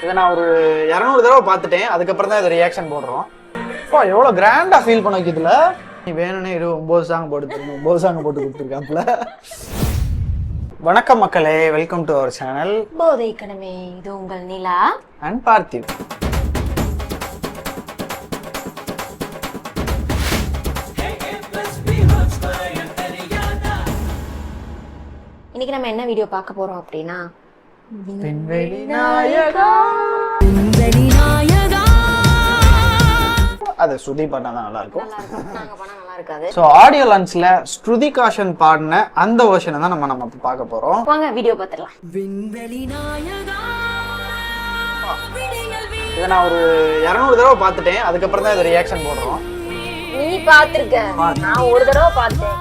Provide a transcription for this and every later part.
இதை நான் ஒரு 200 தடவை பார்த்துட்டேன். அதுக்கப்புறம் தான் இதை ரியாக்ஷன் போடுறோம். இப்போ எவ்வளோ கிராண்டா ஃபீல் பண்ண வைக்கிறதுல நீ வேணும்னே 9 சாங் போட்டு 9 சாங் போட்டு கொடுத்துருக்காப்புல. வணக்கம் மக்களே, வெல்கம் டு அவர் சேனல் போதை கனவே. இது உங்கள் நிலா அண்ட் பார்த்திவ். இன்னைக்கு நம்ம என்ன வீடியோ பார்க்க போறோம் அப்படின்னா, விண்வெளி நாயகா. அது ஸ்ருதி பாடினா தான் நல்லா இருக்கும். நாங்க பண்ணா நல்லா இருக்காது. ஸோ ஆடியோ லான்ச்ல ஸ்ருதிகாஷன் பாடின அந்த வெர்ஷனை தான் நம்ம பார்க்க போறோம். வாங்க வீடியோ பார்த்துடலாம். இதை நான் ஒரு 200 தடவை பார்த்துட்டேன். அதுக்கப்புறம் தான் இதை ரியாக்ஷன் போடுறோம். நீ பார்த்திருக்க, நான் ஒரு தடவை பார்த்தேன்.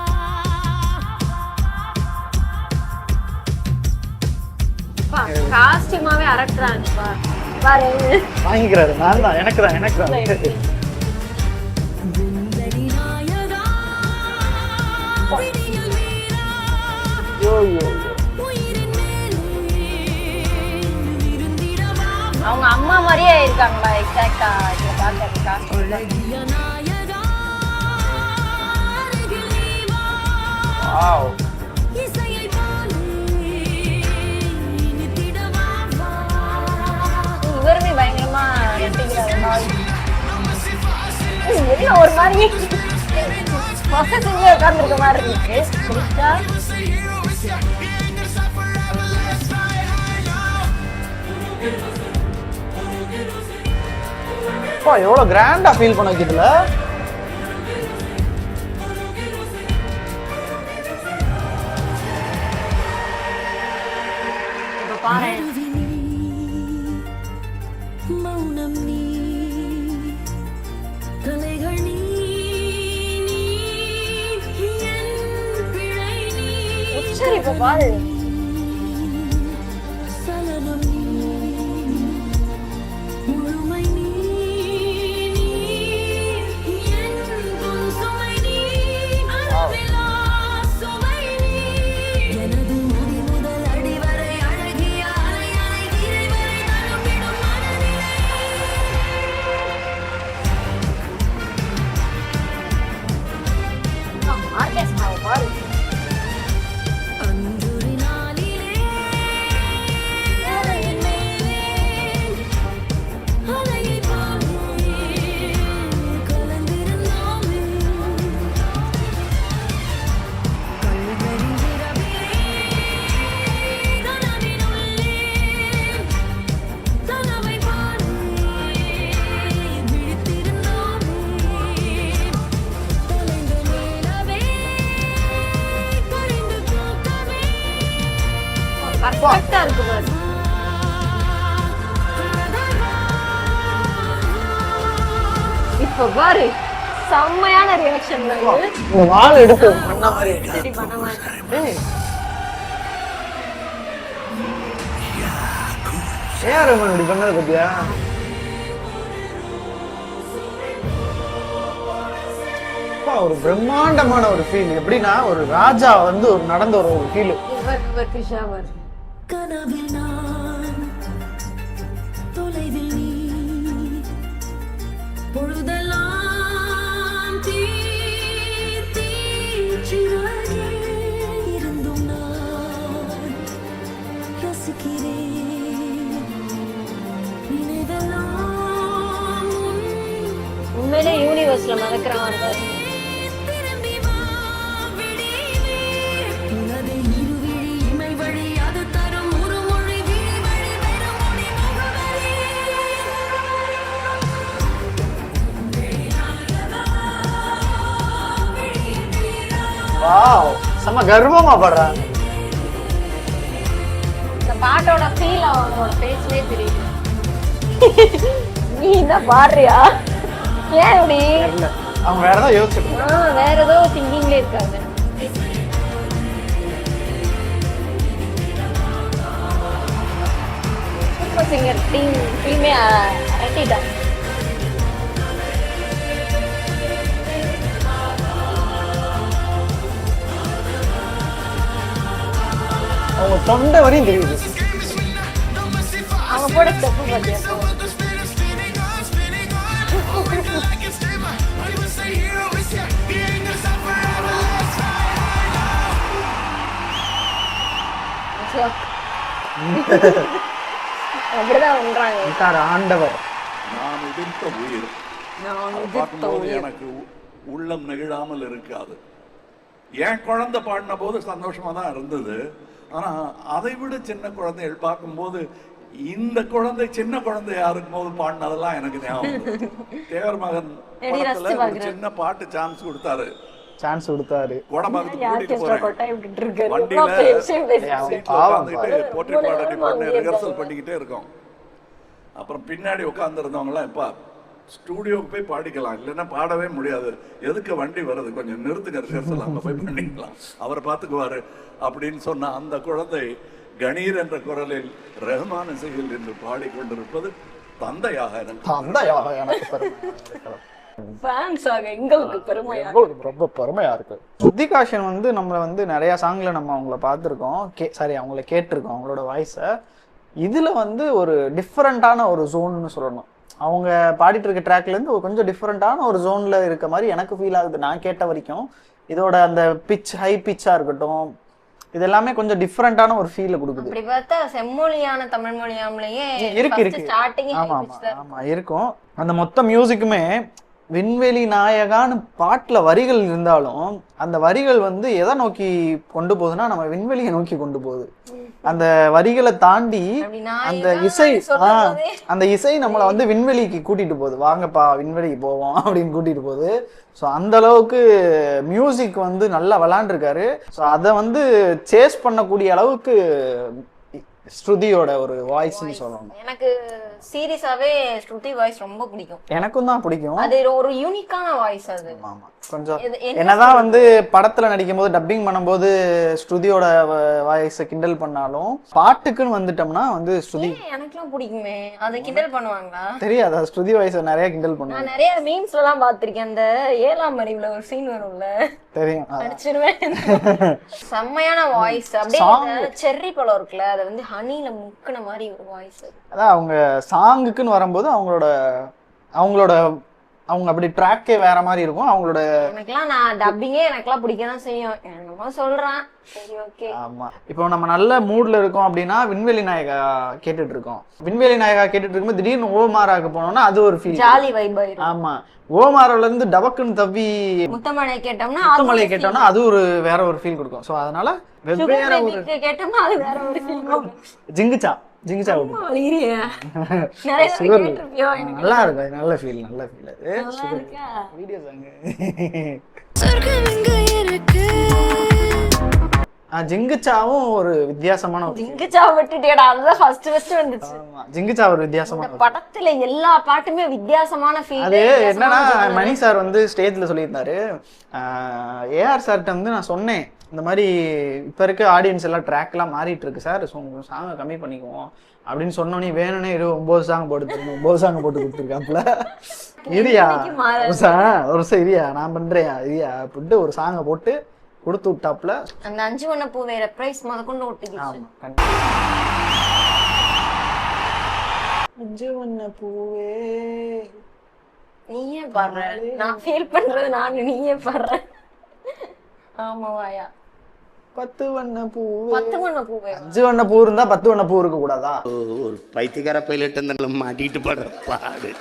காஸ்டியூமாவே அரட்டுறாங்க பாரு. வாங்கிக்கிறாரு. நான் தான் எனக்கு தான் அவங்க அம்மா மாதிரியே இருக்காங்களா? எக்ஸாக்டா இதுல பார்த்த காஸ்டியூம்ல. வாவ். இவருமே பயங்கரமா நடிக்கிறாரு. என்ன ஒரு மாதிரி உட்கார்ந்துருக்க மாதிரி இருக்கு. எவ்வளவு கிராண்டா ஃபீல் பண்ண வைக்கிறதுல. பாரு, உச்சரிப்பு பாரு. பர்ஃபெக்ட்டா இருக்கு பாரு. இப்ப பாரு, செம்மையான ரியாக்ஷன் வருது. இந்த வாள் எடுத்து பண்ண மாதிரி. சரி பண்ண மாதிரி. ஏன் ரமன் இப்படி பண்ணது பத்தியா? ஒரு பிரம்மாண்டமான ஒரு ஃபீல். எப்படின்னா ஒரு ராஜா வந்து ஒரு நடந்த ஒரு ஃபீல். கனவில் நான், தொலைவில் நீ, பொழுதெல்லாம் தீச்சிறகே இருந்தும் நான் ரசிக்கிறேன் நினைவெல்லாம். உண்மையிலே யூனிவர்ஸ்ல மறக்கிற மாதிரி. வாவ், செம கர்வமா பாடுறாங்க. இந்த பாட்டோட ஃபீல் அவங்களோட ஃபேஸ்லயே தெரியுது. நீ தான் பாடுறியா? ஏன் இப்படி? அவங்க வேற ஏதோ யோசிச்சுட்டு வேற ஏதோ திங்கிங்ல இருக்காங்க. சூப்பர் சிங்கர் டீமே அரட்டிட்டாங்க. அவங்க தொண்டை வரையும் தெரியுது. அவங்க போட ஸ்டெப்பு பாத்தியா அப்படிதான் பண்றாங்க. கிட்டார் ஆண்டவர். நான் உதிர்த்த உயிர் பார்க்கும்போது எனக்கு உள்ளம் நெகிழாமல் இருக்காது. என் குழந்தை பாடின போது சந்தோஷமா தான் இருந்தது. ஆனா அதை விட சின்ன குழந்தைகள் பார்க்கும்போது இந்த குழந்தை சின்ன குழந்தையா இருக்கும் போது பாடினதெல்லாம் எனக்கு ஞாபகம். தேவர் மகன் படத்துல ஒரு சின்ன பாட்டு சான்ஸ் கொடுத்தாரு. கூட்டிட்டு போறேன் வண்டியில போர்ட்ரேட் பாட டிபார்ட்மெண்ட் ரிஹர்சல் பண்ணிக்கிட்டே இருக்கோம். அப்புறம் பின்னாடி உட்காந்துருந்தவங்களாம் எப்பா ஸ்டூடியோக்கு போய் பாடிக்கலாம், இல்லைன்னா பாடவே முடியாது, எதுக்கு வண்டி வருது, கொஞ்சம் நிறுத்துங்க, ரிஹர்சல் அங்கே போய் பண்ணிக்கலாம், அவரை பார்த்துக்குவாரு அப்படின்னு சொன்ன அந்த குழந்தை கணீர் என்ற குரலில் ரஹ்மான் இசையில் என்று பாடிக்கொண்டிருப்பது தந்தையாக எனக்கு எங்களுக்கு ரொம்ப பெருமையா இருக்கு. ஸ்ருதிகாஷன் வந்து நம்மள வந்து நிறைய சாங்ல நம்ம அவங்கள பார்த்துருக்கோம், அவங்கள கேட்டிருக்கோம் அவங்களோட வாய்ஸை. இதுல வந்து ஒரு டிஃப்ரெண்டான ஒரு ஜோன்னு சொல்லணும். அவங்க பாடிட்டு இருக்க ட்ராக்ல இருந்து கொஞ்சம் டிஃப்ரெண்டான ஒரு ஜோன்ல இருக்க மாதிரி எனக்கு ஃபீல் ஆகுது நான் கேட்ட வரைக்கும். இதோட அந்த பிச், ஹை பிச்சா இருக்கட்டும், இது எல்லாமே கொஞ்சம் டிஃப்ரெண்டான ஒரு ஃபீல் கொடுக்குது. அப்படி பார்த்தா செம்மொழியான தமிழ் மொழியாமலேயே இருக்கு. ஆமா இருக்கும். அந்த மொத்த மியூசிக்குமே விண்வெளி நாயகான்னு பாட்டுல வரிகள் இருந்தாலும் அந்த வரிகள் வந்து எதை நோக்கி கொண்டு போகுதுன்னா நம்ம விண்வெளியை நோக்கி கொண்டு போகுது. அந்த வரிகளை தாண்டி அந்த இசை நம்மளை வந்து விண்வெளிக்கு கூட்டிட்டு போகுது. வாங்கப்பா விண்வெளிக்கு போவோம் அப்படின்னு கூட்டிட்டு போகுது. ஸோ அந்த அளவுக்கு மியூசிக் வந்து நல்லா விளாண்டுருக்காரு. ஸோ அதை வந்து சேஸ் பண்ணக்கூடிய அளவுக்கு ஸ்ருதியோட ஒரு வாய்ஸ்ன்னு சொல்லணும். எனக்கு சீரியஸாவே ஸ்ருதி வாய்ஸ் ரொம்ப பிடிக்கும். எனக்கும் தான் பிடிக்கும். அது ஒரு யூனிக்கான வாய்ஸ். அது ஆமா கொஞ்சம் என்னதான் வந்து படத்துல நடிக்கும் போது டப்பிங் பண்ணும்போது ஸ்ருதியோட வாய்ஸை கிண்டல் பண்ணாலும் பாட்டுக்குன்னு வந்துட்டோம்னா வந்து ஸ்ருதி எனக்குலாம் பிடிக்குமே. அதை கிண்டல் பண்ணுவாங்களா தெரியாதா? ஸ்ருதி வாய்ஸை நிறைய கிண்டல் பண்ணுவாங்க. நான் நிறைய மீம்ஸ்ல எல்லாம் பாத்திருக்கேன். அந்த 7ஆம் அறிவுல ஒரு சீன் வரும்ல, தெரியும், அடிச்சிருவேன். செம்மையான வாய்ஸ். அப்படியே செர்ரி பழம் இருக்குல்ல, அதை வந்து ஹனில முக்கின மாதிரி ஒரு வாய்ஸ். அதான் அவங்க சாங்குக்குன்னு வரும்போது அவங்க அப்படி ட்ராக்கே வேற மாதிரி இருக்கும். அவங்களோட எனக்குலாம் நான் டப்பிங்கே எனக்குலாம் பிடிக்க தான் செய்யும். என்னமோ சொல்றான், சரி ஓகே. ஆமா, இப்போ நம்ம நல்ல மூட்ல இருக்கோம் அப்படின்னா விண்வெளி நாயகா கேட்டுட்டு இருக்கோம். விண்வெளி நாயகா கேட்டுட்டு இருக்கும்போது திடீர்னு ஓமாராக்கு போனோம்னா அது ஒரு ஃபீல், ஜாலி வைப் ஆயிடும். ஆமா, ஓமாரால இருந்து டபக்குன்னு தவ்வி முத்தமலை கேட்டோம்னா அது ஒரு வேற ஒரு ஃபீல் கொடுக்கும். சோ அதனால வெவ்வேற ஒரு கேட்டோம்னா அது வேற ஒரு ஃபீல் கொடுக்கும். ஜிங்குச்சா நல்லா இருக்கும். நல்ல ஃபீல் அது வீடியோ சாங். ஜிங்குச்சாவும் ஒரு வித்தியாசமான ஜிங்குச்சா விட்டுட்டேடா, அதுதான் ஃபர்ஸ்ட் வந்துச்சு. ஜிங்குச்சா ஒரு வித்தியாசமான படத்துல எல்லா பாட்டுமே வித்தியாசமான ஃபீல். அது என்னன்னா மணி சார் வந்து ஸ்டேஜ்ல சொல்லியிருந்தாரு, ஏஆர் சார்கிட்ட வந்து நான் சொன்னேன் இந்த மாதிரி இப்ப இருக்க ஆடியன்ஸ் எல்லாம் ட்ராக் எல்லாம் மாறிட்டு இருக்கு சார், சாங்கை கம்மி பண்ணிக்குவோம் அப்படின்னு சொன்னோன்னே வேணும்னே 9 சாங் போட்டு 9 சாங் போட்டு கொடுத்துருக்காப்புல. இரியா ஒரு இரியா நான் பண்றேன் இரியா அப்படின்ட்டு ஒரு சாங்கை போட்டு கொடுத்து விட்டாப்ல. அந்த 5 வண்ண பூவே ரெப்ரைஸ் முதற்கொண்டு ஒட்டிக்கிச்சு. 5 வண்ண பூவே நீயே பாடுற, நான் ஃபீல் பண்றது நானு, நீயே பாடுற. ஆமாவாயா 10 வண்ண பூவே 10 வண்ண பூவே 5 வண்ண பூ இருந்தா 10 வண்ண பூ இருக்க கூடாதா? ஒரு பைத்தியக்கார பைலட் மாட்டிட்டு பாடுற பாடு.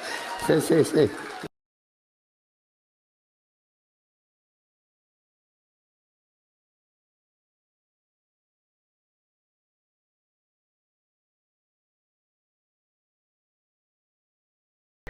சரி சரி சரி